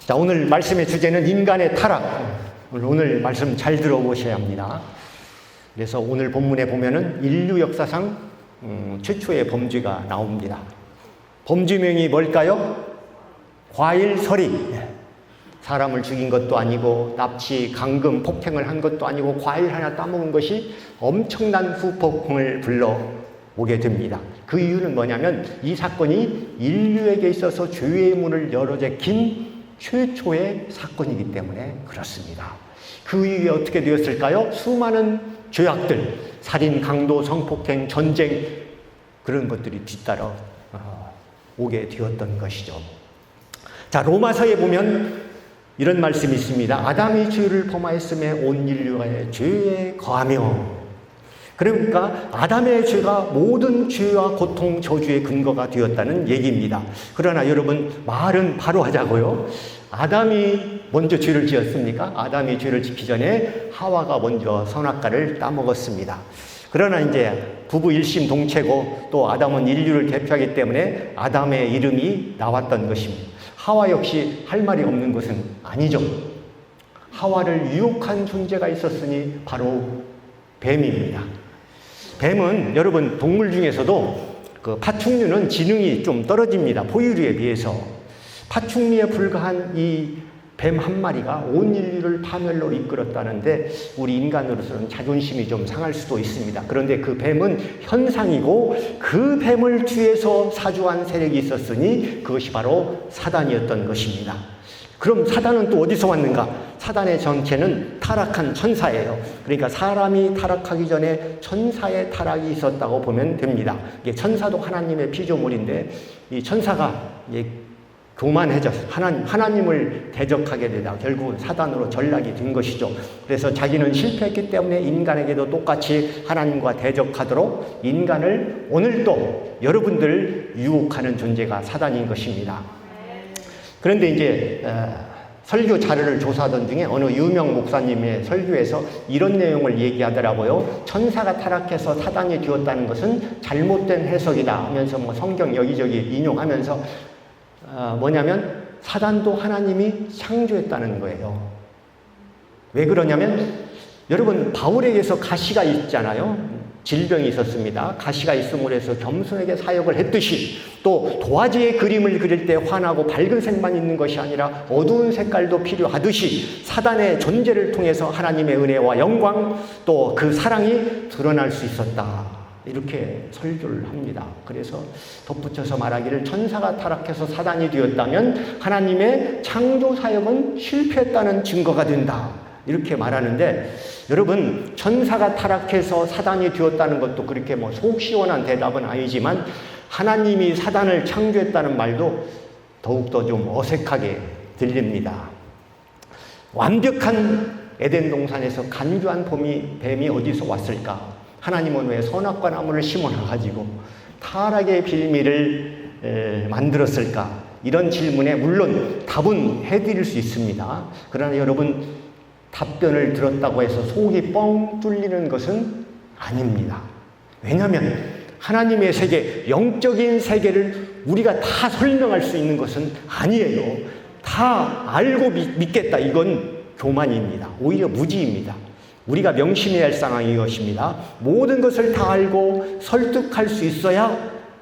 자, 오늘 말씀의 주제는 인간의 타락. 오늘 말씀 잘 들어보셔야 합니다. 그래서 오늘 본문에 보면은 인류 역사상 최초의 범죄가 나옵니다. 범죄명이 뭘까요? 과일서리. 사람을 죽인 것도 아니고 납치, 감금, 폭행을 한 것도 아니고 과일 하나 따먹은 것이 엄청난 후폭풍을 불러오게 됩니다. 그 이유는 뭐냐면 이 사건이 인류에게 있어서 죄의 문을 열어제낀 최초의 사건이기 때문에 그렇습니다. 그 이후에 어떻게 되었을까요? 수많은 죄악들, 살인, 강도, 성폭행, 전쟁 그런 것들이 뒤따라 오게 되었던 것이죠. 자, 로마서에 보면 이런 말씀이 있습니다. 아담이 죄를 범하였음에 온 인류가 죄에 거하며. 그러니까 아담의 죄가 모든 죄와 고통, 저주의 근거가 되었다는 얘기입니다. 그러나 여러분, 말은 바로 하자고요. 아담이 먼저 죄를 지었습니까? 아담이 죄를 짓기 전에 하와가 먼저 선악과를 따먹었습니다. 그러나 이제 부부 일심동체고 또 아담은 인류를 대표하기 때문에 아담의 이름이 나왔던 것입니다. 하와 역시 할 말이 없는 것은 아니죠. 하와를 유혹한 존재가 있었으니 바로 뱀입니다. 뱀은 여러분 동물 중에서도 그 파충류는 지능이 좀 떨어집니다. 포유류에 비해서. 파충류에 불과한 이 뱀 한 마리가 온 인류를 파멸로 이끌었다는데 우리 인간으로서는 자존심이 좀 상할 수도 있습니다. 그런데 그 뱀은 현상이고 그 뱀을 뒤에서 사주한 세력이 있었으니 그것이 바로 사단이었던 것입니다. 그럼 사단은 또 어디서 왔는가? 사단의 정체는 타락한 천사예요. 그러니까 사람이 타락하기 전에 천사의 타락이 있었다고 보면 됩니다. 이게 천사도 하나님의 피조물인데 이 천사가 교만해져서 하나님을 대적하게 되다 결국은 사단으로 전락이 된 것이죠. 그래서 자기는 실패했기 때문에 인간에게도 똑같이 하나님과 대적하도록 인간을 오늘도 여러분들 유혹하는 존재가 사단인 것입니다. 그런데 이제 설교 자료를 조사하던 중에 어느 유명 목사님의 설교에서 이런 내용을 얘기하더라고요. 천사가 타락해서 사단이 되었다는 것은 잘못된 해석이다 하면서 뭐 성경 여기저기 인용하면서 뭐냐면 사단도 하나님이 창조했다는 거예요. 왜 그러냐면 여러분 바울에게서 가시가 있잖아요. 질병이 있었습니다. 가시가 있음으로 해서 겸손하게 사역을 했듯이 또 도화지의 그림을 그릴 때 환하고 밝은 색만 있는 것이 아니라 어두운 색깔도 필요하듯이 사단의 존재를 통해서 하나님의 은혜와 영광 또 그 사랑이 드러날 수 있었다. 이렇게 설교를 합니다. 그래서 덧붙여서 말하기를 천사가 타락해서 사단이 되었다면 하나님의 창조 사역은 실패했다는 증거가 된다. 이렇게 말하는데 여러분 천사가 타락해서 사단이 되었다는 것도 그렇게 뭐 속 시원한 대답은 아니지만 하나님이 사단을 창조했다는 말도 더욱더 좀 어색하게 들립니다. 완벽한 에덴 동산에서 간교한 뱀이 어디서 왔을까? 하나님은 왜 선악과 나무를 심어놔가지고 타락의 빌미를 만들었을까? 이런 질문에 물론 답은 해드릴 수 있습니다. 그러나 여러분 답변을 들었다고 해서 속이 뻥 뚫리는 것은 아닙니다. 왜냐하면 하나님의 세계, 영적인 세계를 우리가 다 설명할 수 있는 것은 아니에요. 다 알고 믿겠다. 이건 교만입니다. 오히려 무지입니다. 우리가 명심해야 할 상황이 이것입니다. 모든 것을 다 알고 설득할 수 있어야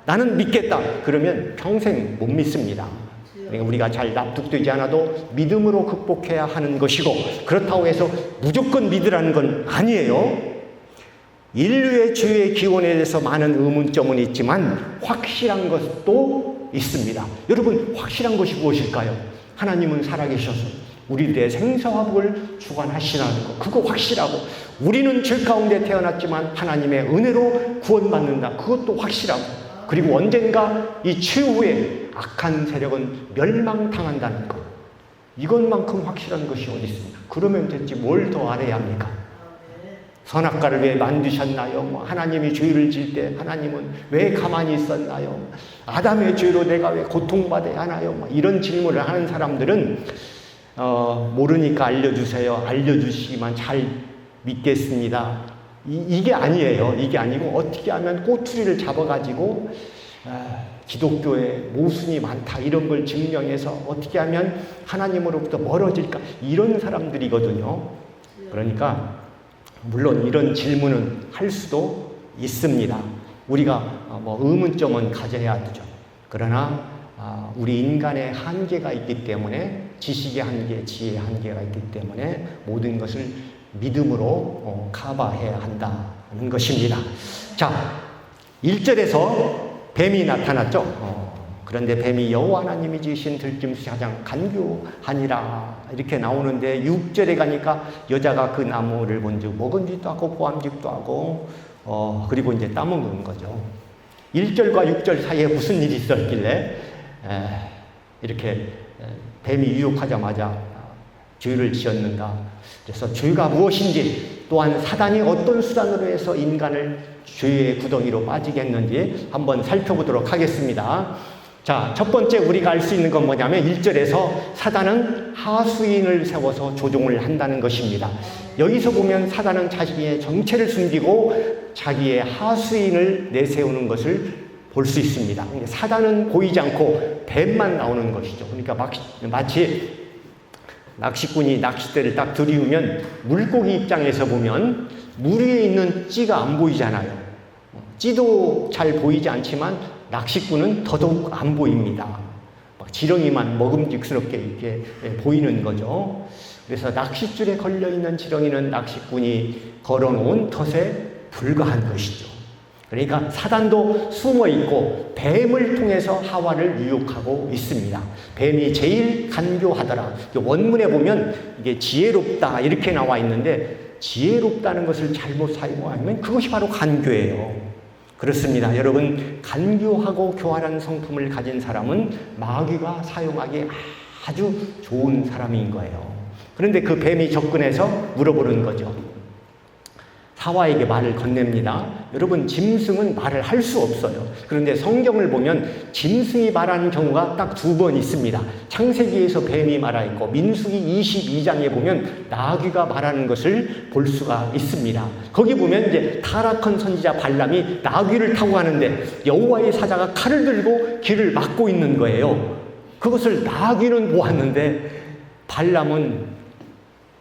나는 믿겠다. 그러면 평생 못 믿습니다. 그러니까 우리가 잘 납득되지 않아도 믿음으로 극복해야 하는 것이고 그렇다고 해서 무조건 믿으라는 건 아니에요. 인류의 죄의 기원에 대해서 많은 의문점은 있지만 확실한 것도 있습니다. 여러분 확실한 것이 무엇일까요? 하나님은 살아계셔서 우리들의 생사화복을 주관하시라는 것, 그거 확실하고 우리는 죄 가운데 태어났지만 하나님의 은혜로 구원받는다. 그것도 확실하고 그리고 언젠가 이 최후의 악한 세력은 멸망당한다는 것, 이것만큼 확실한 것이 어디 있습니까? 그러면 됐지 뭘 더 알아야 합니까? 선악과를 왜 만드셨나요? 뭐 하나님이 죄를 질 때 하나님은 왜 가만히 있었나요? 아담의 죄로 내가 왜 고통받아야 하나요? 뭐 이런 질문을 하는 사람들은 모르니까 알려주세요. 알려주시기만 잘 믿겠습니다. 이게 아니에요. 이게 아니고 어떻게 하면 꼬투리를 잡아가지고 기독교에 모순이 많다 이런 걸 증명해서 어떻게 하면 하나님으로부터 멀어질까 이런 사람들이거든요. 그러니까 물론 이런 질문은 할 수도 있습니다. 우리가 의문점은 가져야 되죠. 그러나 우리 인간의 한계가 있기 때문에 지식의 한계, 지혜의 한계가 있기 때문에 모든 것을 믿음으로 커버해야 한다는 것입니다. 자, 1절에서 뱀이 나타났죠. 그런데 뱀이 여호와 하나님이 지으신 들짐승 가장 간교하니라 이렇게 나오는데 6절에 가니까 여자가 그 나무를 본즉 먹은지도 하고 보암직도 하고 그리고 이제 따먹는 거죠. 1절과 6절 사이에 무슨 일이 있었길래 이렇게 뱀이 유혹하자마자 죄를 지었는가. 그래서 죄가 무엇인지 또한 사단이 어떤 수단으로 해서 인간을 죄의 구덩이로 빠지게 했는지 한번 살펴보도록 하겠습니다. 자, 첫 번째 우리가 알 수 있는 건 뭐냐면 1절에서 사단은 하수인을 세워서 조종을 한다는 것입니다. 여기서 보면 사단은 자기의 정체를 숨기고 자기의 하수인을 내세우는 것을 볼 수 있습니다. 사단은 보이지 않고 뱀만 나오는 것이죠. 그러니까 마치 낚시꾼이 낚싯대를 딱 들이우면 물고기 입장에서 보면 물 위에 있는 찌가 안 보이잖아요. 찌도 잘 보이지 않지만 낚시꾼은 더더욱 안 보입니다. 지렁이만 먹음직스럽게 이렇게 보이는 거죠. 그래서 낚싯줄에 걸려있는 지렁이는 낚시꾼이 걸어놓은 덫에 불과한 것이죠. 그러니까 사단도 숨어있고 뱀을 통해서 하와를 유혹하고 있습니다. 뱀이 제일 간교하더라. 원문에 보면 이게 지혜롭다 이렇게 나와 있는데 지혜롭다는 것을 잘못 사용하면 그것이 바로 간교예요. 그렇습니다. 여러분, 간교하고 교활한 성품을 가진 사람은 마귀가 사용하기 아주 좋은 사람인 거예요. 그런데 그 뱀이 접근해서 물어보는 거죠. 하와에게 말을 건넵니다. 여러분, 짐승은 말을 할 수 없어요. 그런데 성경을 보면 짐승이 말하는 경우가 딱 2번 있습니다. 창세기에서 뱀이 말하있고 민수기 22장에 보면 나귀가 말하는 것을 볼 수가 있습니다. 거기 보면 이제 타락한 선지자 발람이 나귀를 타고 가는데 여호와의 사자가 칼을 들고 길을 막고 있는 거예요. 그것을 나귀는 보았는데 발람은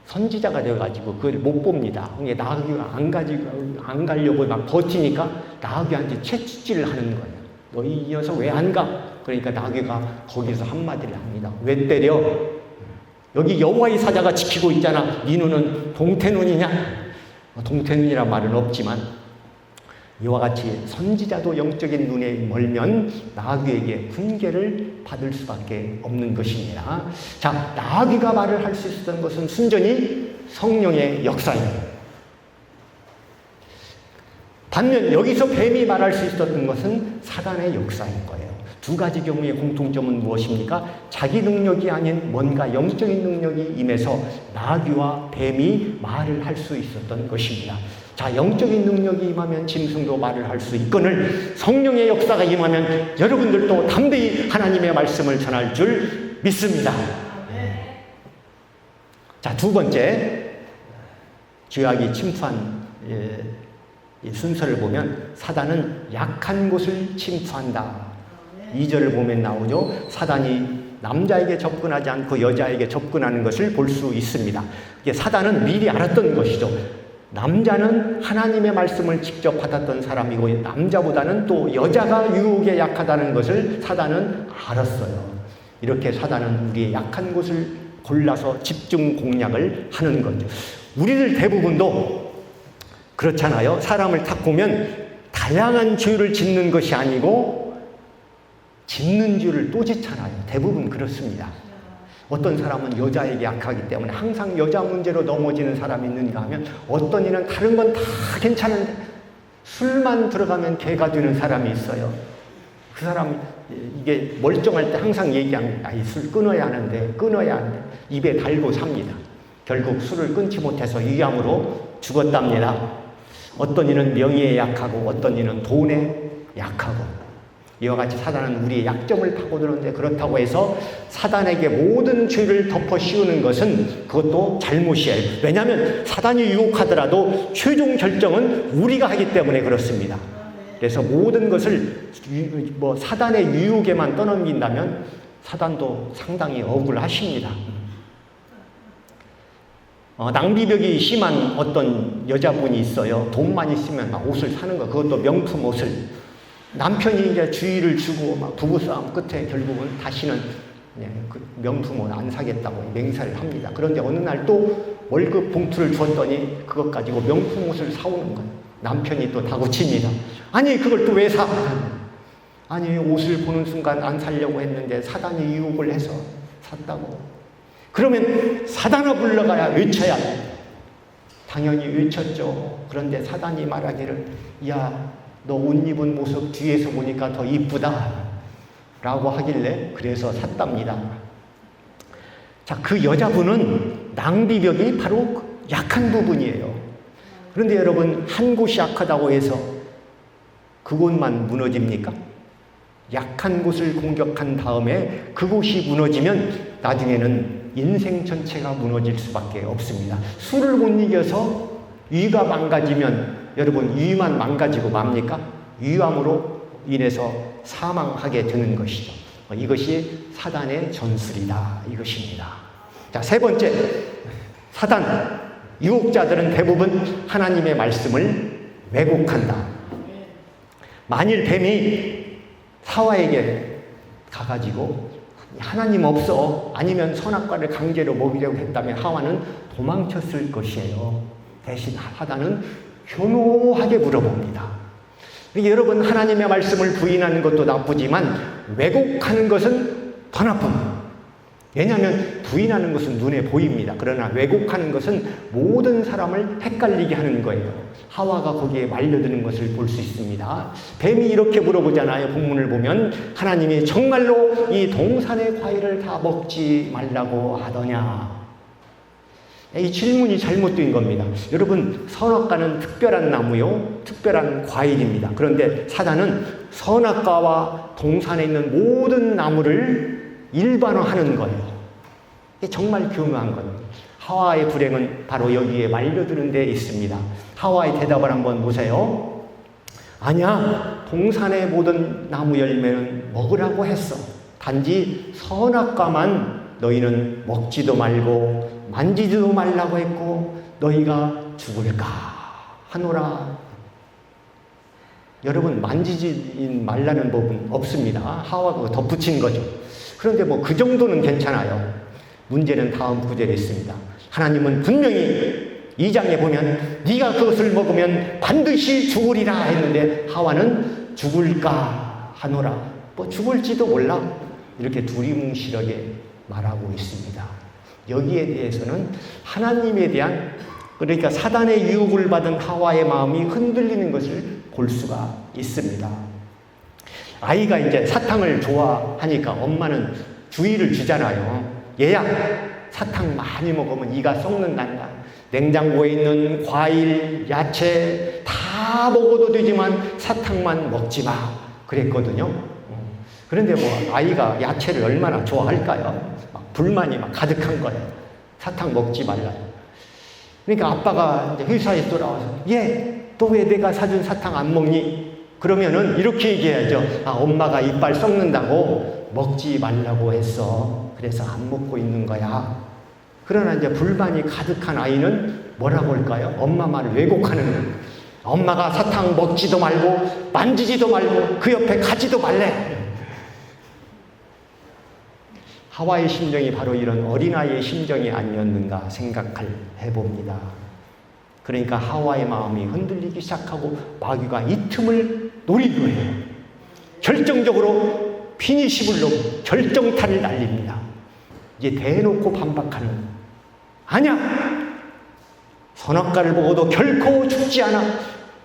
선지자가 되어가지고 그걸 못 봅니다. 나귀가 안 가려고 막 버티니까 나귀한테 채찍질을 하는 거예요. 너 이 녀석 왜 안 가? 그러니까 나귀가 거기서 한마디를 합니다. 왜 때려? 여기 여호와의 사자가 지키고 있잖아. 네 눈은 동태눈이냐? 동태눈이란 말은 없지만 이와 같이 선지자도 영적인 눈에 멀면 나귀에게 훈계를 받을 수밖에 없는 것입니다. 자, 나귀가 말을 할 수 있었던 것은 순전히 성령의 역사입니다. 반면 여기서 뱀이 말할 수 있었던 것은 사단의 역사인 거예요. 2가지 경우의 공통점은 무엇입니까? 자기 능력이 아닌 뭔가 영적인 능력이 임해서 나귀와 뱀이 말을 할 수 있었던 것입니다. 자, 영적인 능력이 임하면 짐승도 말을 할 수 있거늘 성령의 역사가 임하면 여러분들도 담대히 하나님의 말씀을 전할 줄 믿습니다. 자, 2번째, 죄악이 침투한 이 순서를 보면 사단은 약한 곳을 침투한다. 2절을 보면 나오죠. 사단이 남자에게 접근하지 않고 여자에게 접근하는 것을 볼 수 있습니다. 사단은 미리 알았던 것이죠. 남자는 하나님의 말씀을 직접 받았던 사람이고 남자보다는 또 여자가 유혹에 약하다는 것을 사단은 알았어요. 이렇게 사단은 우리의 약한 곳을 골라서 집중 공략을 하는 거죠. 우리들 대부분도 그렇잖아요. 사람을 딱 보면 다양한 죄를 짓는 것이 아니고 짓는 죄를 또 짓잖아요. 대부분 그렇습니다. 어떤 사람은 여자에게 약하기 때문에 항상 여자 문제로 넘어지는 사람이 있는가 하면 어떤 이는 다른 건 다 괜찮은데 술만 들어가면 개가 되는 사람이 있어요. 그 사람이 이게 멀쩡할 때 항상 얘기합니다. 이 술 끊어야 하는데 끊어야 하는데 입에 달고 삽니다. 결국 술을 끊지 못해서 위암으로 죽었답니다. 어떤 이는 명예에 약하고 어떤 이는 돈에 약하고 이와 같이 사단은 우리의 약점을 파고드는데 그렇다고 해서 사단에게 모든 죄를 덮어 씌우는 것은 그것도 잘못이에요. 왜냐하면 사단이 유혹하더라도 최종 결정은 우리가 하기 때문에 그렇습니다. 그래서 모든 것을 사단의 유혹에만 떠넘긴다면 사단도 상당히 억울하십니다. 낭비벽이 심한 어떤 여자분이 있어요. 돈만 있으면 막 옷을 사는 거, 그것도 명품 옷을. 남편이 이제 주의를 주고 막 부부싸움 끝에 결국은 다시는 그 명품 옷 안 사겠다고 맹세를 합니다. 그런데 어느 날 또 월급 봉투를 줬더니 그것 가지고 명품 옷을 사오는 거예요. 남편이 또 다구칩니다. 아니 그걸 또 왜 사? 아니 옷을 보는 순간 안 사려고 했는데 사단이 유혹을 해서 샀다고. 그러면 사단을 불러가야 외쳐야 돼. 당연히 외쳤죠. 그런데 사단이 말하기를 야, 너 옷 입은 모습 뒤에서 보니까 더 이쁘다 라고 하길래 그래서 샀답니다. 자, 그 여자분은 낭비벽이 바로 약한 부분이에요. 그런데 여러분, 한 곳이 약하다고 해서 그곳만 무너집니까? 약한 곳을 공격한 다음에 그곳이 무너지면 나중에는 인생 전체가 무너질 수밖에 없습니다. 술을 못 이겨서 위가 망가지면 여러분 위만 망가지고 맙니까? 위암으로 인해서 사망하게 되는 것이죠. 이것이 사단의 전술이다 이것입니다. 자, 세 번째, 사단 유혹자들은 대부분 하나님의 말씀을 왜곡한다. 만일 뱀이 사와에게 가가지고 하나님 없어, 아니면 선악과를 강제로 먹이려고 했다면 하와는 도망쳤을 것이에요. 대신 사단은 교묘하게 물어봅니다. 여러분, 하나님의 말씀을 부인하는 것도 나쁘지만 왜곡하는 것은 더 나쁩니다. 왜냐하면 부인하는 것은 눈에 보입니다. 그러나 왜곡하는 것은 모든 사람을 헷갈리게 하는 거예요. 하와가 거기에 말려드는 것을 볼 수 있습니다. 뱀이 이렇게 물어보잖아요. 본문을 보면 하나님이 정말로 이 동산의 과일을 다 먹지 말라고 하더냐. 이 질문이 잘못된 겁니다. 여러분, 선악과는 특별한 나무요, 특별한 과일입니다. 그런데 사단은 선악과와 동산에 있는 모든 나무를 일반화하는 거예요. 이게 정말 교묘한 거예요. 하와의 불행은 바로 여기에 말려드는 데 있습니다. 하와의 대답을 한번 보세요. 아니야, 동산의 모든 나무 열매는 먹으라고 했어. 단지 선악과만 너희는 먹지도 말고 만지지도 말라고 했고 너희가 죽을까 하노라. 여러분, 만지지 말라는 법은 없습니다. 하와가 덧붙인 거죠. 그런데 그 정도는 괜찮아요. 문제는 다음 구절에 있습니다. 하나님은 분명히 2장에 보면 네가 그것을 먹으면 반드시 죽으리라 했는데 하와는 죽을까 하노라. 죽을지도 몰라. 이렇게 두리뭉실하게 말하고 있습니다. 여기에 대해서는 하나님에 대한, 그러니까 사단의 유혹을 받은 하와의 마음이 흔들리는 것을 볼 수가 있습니다. 아이가 이제 사탕을 좋아하니까 엄마는 주의를 주잖아요. 얘야, 사탕 많이 먹으면 이가 썩는단다. 냉장고에 있는 과일, 야채 다 먹어도 되지만 사탕만 먹지 마. 그랬거든요. 그런데 아이가 야채를 얼마나 좋아할까요? 불만이 가득한 거예요. 사탕 먹지 말라. 그러니까 아빠가 이제 회사에 돌아와서 얘, 또 왜 내가 사준 사탕 안 먹니? 그러면은 이렇게 얘기해야죠. 엄마가 이빨 썩는다고 먹지 말라고 했어. 그래서 안 먹고 있는 거야. 그러나 이제 불만이 가득한 아이는 뭐라고 할까요? 엄마 말을 왜곡하는 거예요. 엄마가 사탕 먹지도 말고 만지지도 말고 그 옆에 가지도 말래. 하와의 심정이 바로 이런 어린아이의 심정이 아니었는가 해봅니다. 그러니까 하와의 마음이 흔들리기 시작하고 마귀가 이 틈을 노린 거예요. 결정적으로 피니시블로 결정타를 날립니다. 이제 대놓고 반박하는, 아니야, 선악과를 먹어도 결코 죽지 않아.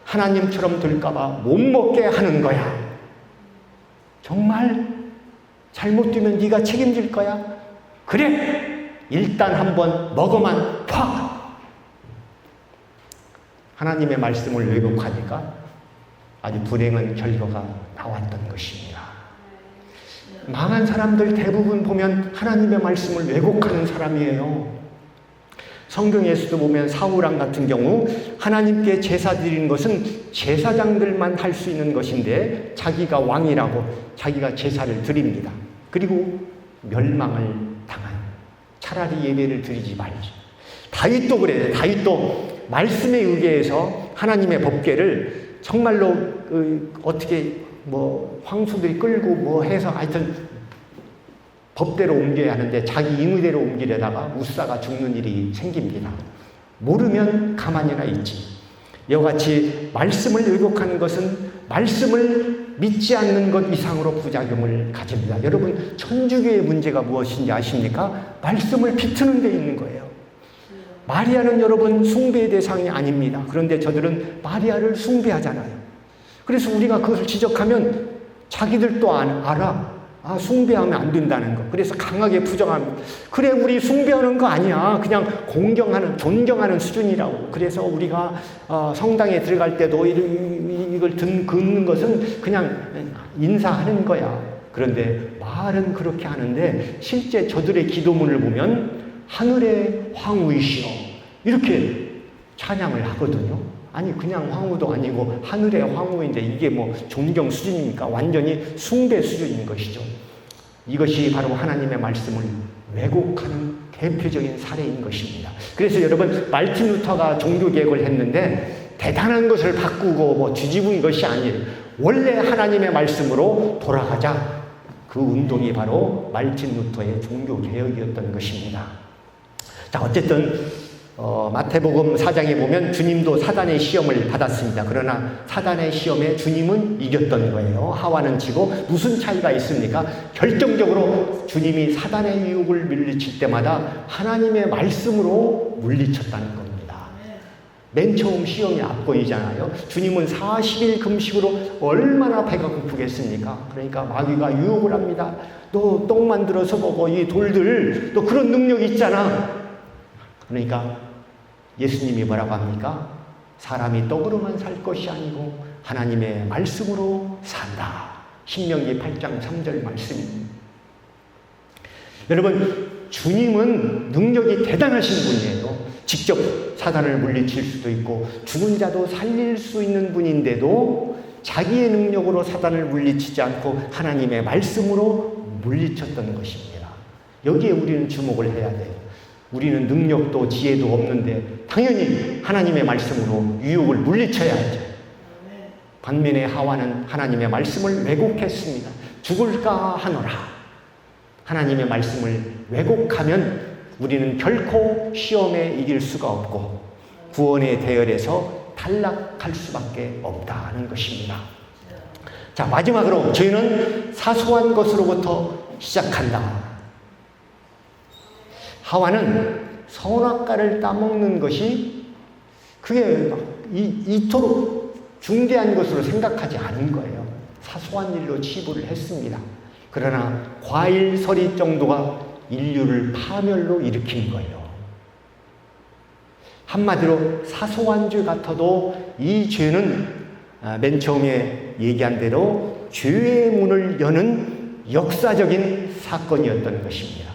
하나님처럼 될까봐 못 먹게 하는 거야. 정말 잘못되면 네가 책임질 거야. 그래, 일단 한번 먹어만 봐. 하나님의 말씀을 왜곡하니까 아주 불행한 결과가 나왔던 것입니다. 망한 사람들 대부분 보면 하나님의 말씀을 왜곡하는 사람이에요. 성경에서도 보면 사울왕 같은 경우 하나님께 제사 드리는 것은 제사장들만 할 수 있는 것인데 자기가 왕이라고 자기가 제사를 드립니다. 그리고 멸망을 당한, 차라리 예배를 드리지 말지. 다윗도 그래요. 다윗도 말씀에 의해서 하나님의 법궤를 정말로 어떻게 황소들이 끌고 해서 하여튼 법대로 옮겨야 하는데 자기 임의대로 옮기려다가 우사가 죽는 일이 생깁니다. 모르면 가만히나 있지. 이와 같이 말씀을 왜곡하는 것은 말씀을 믿지 않는 것 이상으로 부작용을 가집니다. 여러분, 천주교의 문제가 무엇인지 아십니까? 말씀을 비트는 데 있는 거예요. 마리아는 여러분 숭배의 대상이 아닙니다. 그런데 저들은 마리아를 숭배하잖아요. 그래서 우리가 그것을 지적하면 자기들도 알아. 숭배하면 안 된다는 거. 그래서 강하게 부정합니다. 그래, 우리 숭배하는 거 아니야. 그냥 공경하는, 존경하는 수준이라고. 그래서 우리가 성당에 들어갈 때도 이걸 긋는 것은 그냥 인사하는 거야. 그런데 말은 그렇게 하는데 실제 저들의 기도문을 보면 하늘의 황후이시여 이렇게 찬양을 하거든요. 아니, 그냥 황후도 아니고 하늘의 황후인데 이게 존경 수준입니까? 완전히 숭배 수준인 것이죠. 이것이 바로 하나님의 말씀을 왜곡하는 대표적인 사례인 것입니다. 그래서 여러분, 마르틴 루터가 종교개혁을 했는데 대단한 것을 바꾸고 뒤집은 것이 아니에요. 원래 하나님의 말씀으로 돌아가자. 그 운동이 바로 마르틴 루터의 종교개혁이었던 것입니다. 자, 어쨌든 마태복음 4장에 보면 주님도 사단의 시험을 받았습니다. 그러나 사단의 시험에 주님은 이겼던 거예요. 하와는 지고. 무슨 차이가 있습니까? 결정적으로 주님이 사단의 유혹을 물리칠 때마다 하나님의 말씀으로 물리쳤다는 겁니다. 맨 처음 시험이 앞보이잖아요. 주님은 40일 금식으로 얼마나 배가 고프겠습니까? 그러니까 마귀가 유혹을 합니다. 너 떡 만들어서 먹어. 이 돌들, 너 그런 능력이 있잖아. 그러니까 예수님이 뭐라고 합니까? 사람이 떡으로만 살 것이 아니고 하나님의 말씀으로 산다. 신명기 8장 3절 말씀입니다. 여러분, 주님은 능력이 대단하신 분이에요. 직접 사단을 물리칠 수도 있고 죽은 자도 살릴 수 있는 분인데도 자기의 능력으로 사단을 물리치지 않고 하나님의 말씀으로 물리쳤던 것입니다. 여기에 우리는 주목을 해야 돼요. 우리는 능력도 지혜도 없는데 당연히 하나님의 말씀으로 유혹을 물리쳐야죠. 반면에 하와는 하나님의 말씀을 왜곡했습니다. 죽을까 하노라. 하나님의 말씀을 왜곡하면 우리는 결코 시험에 이길 수가 없고 구원의 대열에서 탈락할 수밖에 없다는 것입니다. 자, 마지막으로 죄는 사소한 것으로부터 시작한다. 하와는 선악과를 따먹는 것이 그게 이토록 중대한 것으로 생각하지 않은 거예요. 사소한 일로 치부를 했습니다. 그러나 과일 서리 정도가 인류를 파멸로 일으킨 거예요. 한마디로 사소한 죄 같아도 이 죄는 맨 처음에 얘기한 대로 죄의 문을 여는 역사적인 사건이었던 것입니다.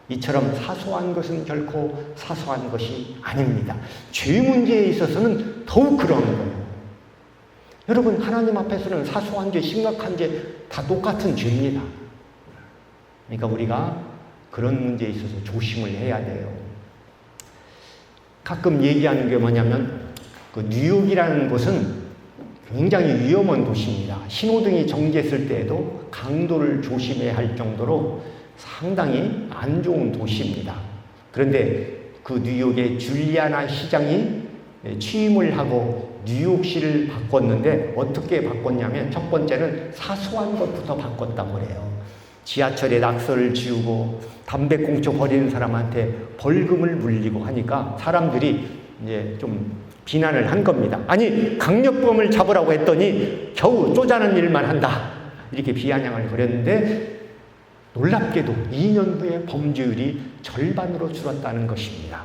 이처럼 사소한 것은 결코 사소한 것이 아닙니다. 죄 문제에 있어서는 더욱 그런 거예요. 여러분, 하나님 앞에서는 사소한 죄, 심각한 죄 다 똑같은 죄입니다. 그러니까 우리가 그런 문제에 있어서 조심을 해야 돼요. 가끔 얘기하는 게 뭐냐면 뉴욕이라는 곳은 굉장히 위험한 도시입니다. 신호등이 정지했을 때에도 강도를 조심해야 할 정도로 상당히 안 좋은 도시입니다. 그런데 그 뉴욕의 줄리아나 시장이 취임을 하고 뉴욕시를 바꿨는데 어떻게 바꿨냐면 첫 번째는 사소한 것부터 바꿨다고 그래요. 지하철에 낙서를 지우고 담배꽁초 버리는 사람한테 벌금을 물리고 하니까 사람들이 이제 좀 비난을 한 겁니다. 아니, 강력범을 잡으라고 했더니 겨우 쪼자는 일만 한다. 이렇게 비아냥을 벌였는데 놀랍게도 2년 후에 범죄율이 절반으로 줄었다는 것입니다.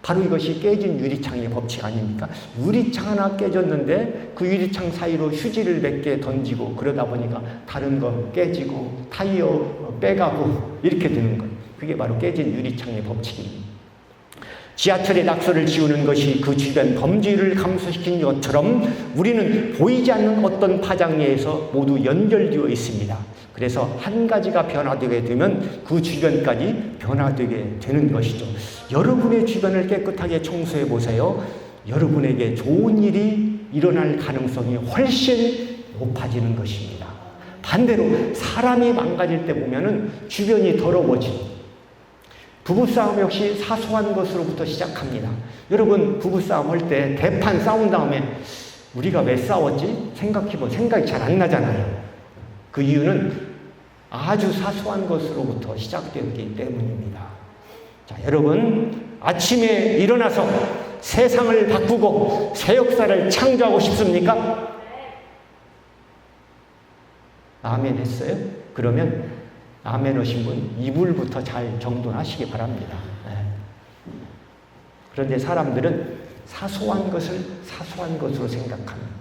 바로 이것이 깨진 유리창의 법칙 아닙니까? 유리창 하나 깨졌는데 그 유리창 사이로 휴지를 몇 개 던지고 그러다 보니까 다른 거 깨지고 타이어 빼가고 이렇게 되는 거예요. 그게 바로 깨진 유리창의 법칙입니다. 지하철에 낙서를 지우는 것이 그 주변 범죄를 감소시키는 것처럼 우리는 보이지 않는 어떤 파장리에서 모두 연결되어 있습니다. 그래서 한 가지가 변화되게 되면 그 주변까지 변화되게 되는 것이죠. 여러분의 주변을 깨끗하게 청소해 보세요. 여러분에게 좋은 일이 일어날 가능성이 훨씬 높아지는 것입니다. 반대로 사람이 망가질 때 보면은 주변이 더러워지고, 부부싸움 역시 사소한 것으로부터 시작합니다. 여러분, 부부싸움 할 때 대판 싸운 다음에 우리가 왜 싸웠지? 생각해보면 생각이 잘 안 나잖아요. 그 이유는 아주 사소한 것으로부터 시작되기 때문입니다. 자, 여러분, 아침에 일어나서 세상을 바꾸고 새 역사를 창조하고 싶습니까? 아멘 했어요? 그러면 아멘 하신 분 이불부터 잘 정돈하시기 바랍니다. 네. 그런데 사람들은 사소한 것을 사소한 것으로 생각합니다.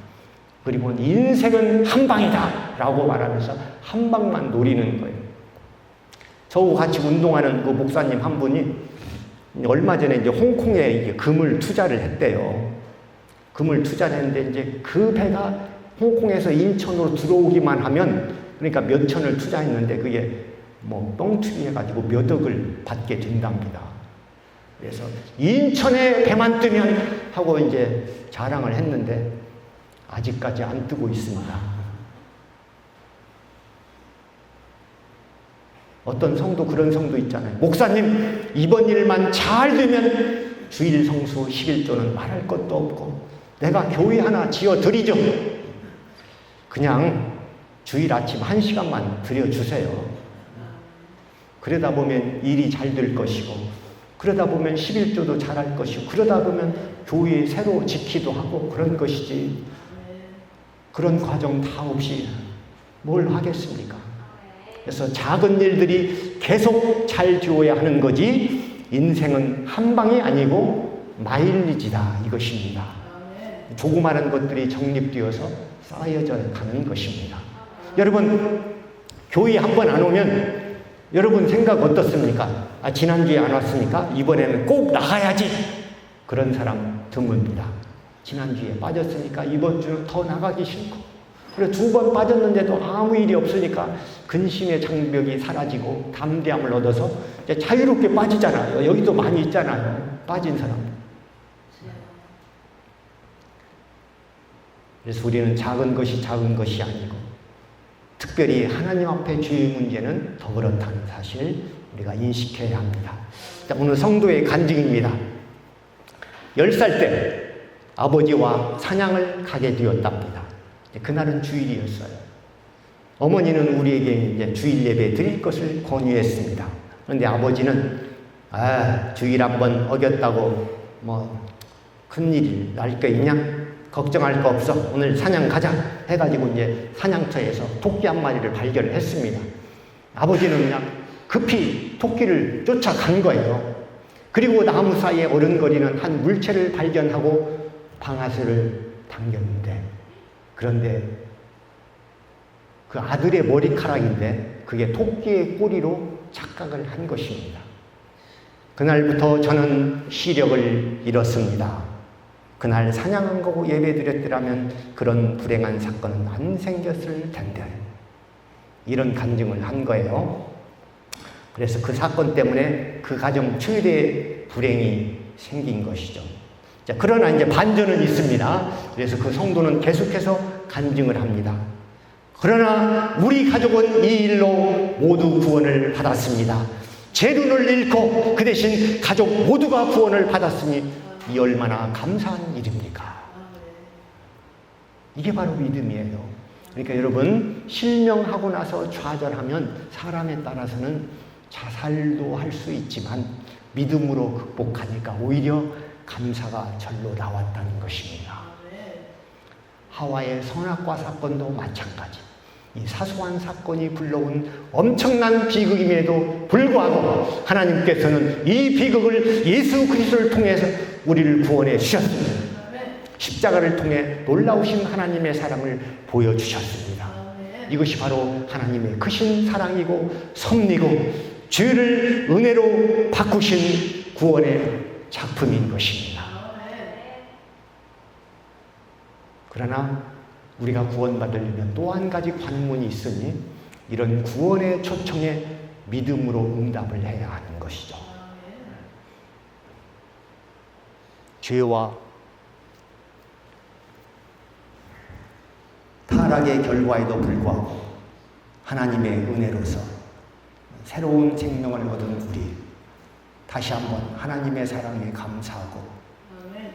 그리고 인생은 한 방이다 라고 말하면서 한 방만 노리는 거예요. 저하고 같이 운동하는 그 목사님 한 분이 얼마 전에 이제 홍콩에 이제 금을 투자를 했대요. 금을 투자를 했는데 이제 그 배가 홍콩에서 인천으로 들어오기만 하면, 그러니까 몇 천을 투자했는데 그게 뭐 뻥튀기 해가지고 몇 억을 받게 된답니다. 그래서 인천에 배만 뜨면 하고 이제 자랑을 했는데 아직까지 안 뜨고 있습니다. 어떤 성도, 그런 성도 있잖아요. 목사님, 이번 일만 잘 되면 주일 성수 11조는 말할 것도 없고 내가 교회 하나 지어 드리죠. 그냥 주일 아침 1시간만 드려주세요. 그러다 보면 일이 잘 될 것이고, 그러다 보면 11조도 잘할 것이고, 그러다 보면 교회 새로 짓기도 하고 그런 것이지, 그런 과정 다 없이 뭘 하겠습니까? 그래서 작은 일들이 계속 잘 되어야 하는 거지, 인생은 한 방이 아니고 마일리지다 이것입니다. 조그마한 것들이 정립되어서 쌓여져 가는 것입니다. 여러분, 교회 한 번 안 오면 여러분 생각 어떻습니까? 아, 지난주에 안 왔으니까 이번에는 꼭 나가야지. 그런 사람 드뭅니다. 지난주에 빠졌으니까 이번 주는 더 나가기 싫고, 그리고 2번 빠졌는데도 아무 일이 없으니까 근심의 장벽이 사라지고 담대함을 얻어서 이제 자유롭게 빠지잖아요. 여기도 많이 있잖아요. 빠진 사람. 그래서 우리는 작은 것이 아니고, 특별히 하나님 앞에 죄의 문제는 더 그렇다는 사실 우리가 인식해야 합니다. 자, 오늘 성도의 간증입니다. 10살 때 아버지와 사냥을 가게 되었답니다. 그날은 주일이었어요. 어머니는 우리에게 이제 주일 예배 드릴 것을 권유했습니다. 그런데 아버지는 주일 한번 어겼다고 뭐 큰일이 날 거 있냐? 걱정할 거 없어. 오늘 사냥 가자. 해가지고 이제 사냥터에서 토끼 한 마리를 발견을 했습니다. 아버지는 그냥 급히 토끼를 쫓아간 거예요. 그리고 나무 사이에 어른거리는 한 물체를 발견하고 방아쇠를 당겼는데, 그런데 그 아들의 머리카락인데 그게 토끼의 꼬리로 착각을 한 것입니다. 그날부터 저는 시력을 잃었습니다. 그날 사냥한 거고 예배드렸더라면 그런 불행한 사건은 안 생겼을 텐데, 이런 간증을 한 거예요. 그래서 그 사건 때문에 그 가정 최대 불행이 생긴 것이죠. 자, 그러나 이제 반전은 있습니다. 그래서 그 성도는 계속해서 간증을 합니다. 그러나 우리 가족은 이 일로 모두 구원을 받았습니다. 제 눈을 잃고 그 대신 가족 모두가 구원을 받았으니 이 얼마나 감사한 일입니까? 이게 바로 믿음이에요. 그러니까 여러분, 실명하고 나서 좌절하면 사람에 따라서는 자살도 할 수 있지만 믿음으로 극복하니까 오히려 감사가 절로 나왔다는 것입니다. 하와의 선악과 사건도 마찬가지. 이 사소한 사건이 불러온 엄청난 비극임에도 불구하고 하나님께서는 이 비극을 예수 그리스도를 통해서 우리를 구원해 주셨습니다. 십자가를 통해 놀라우신 하나님의 사랑을 보여주셨습니다. 이것이 바로 하나님의 크신 사랑이고 섭리고 죄를 은혜로 바꾸신 구원의 작품인 것입니다. 그러나 우리가 구원받으려면 또 한 가지 관문이 있으니 이런 구원의 초청에 믿음으로 응답을 해야 하는 것이죠. 죄와 타락의 결과에도 불구하고 하나님의 은혜로서 새로운 생명을 얻은 우리, 다시 한번 하나님의 사랑에 감사하고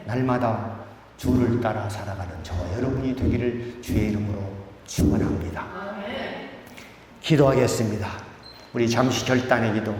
날마다 주를 따라 살아가는 저와 여러분이 되기를 주의 이름으로 축원합니다. 기도하겠습니다. 우리 잠시 결단의 기도.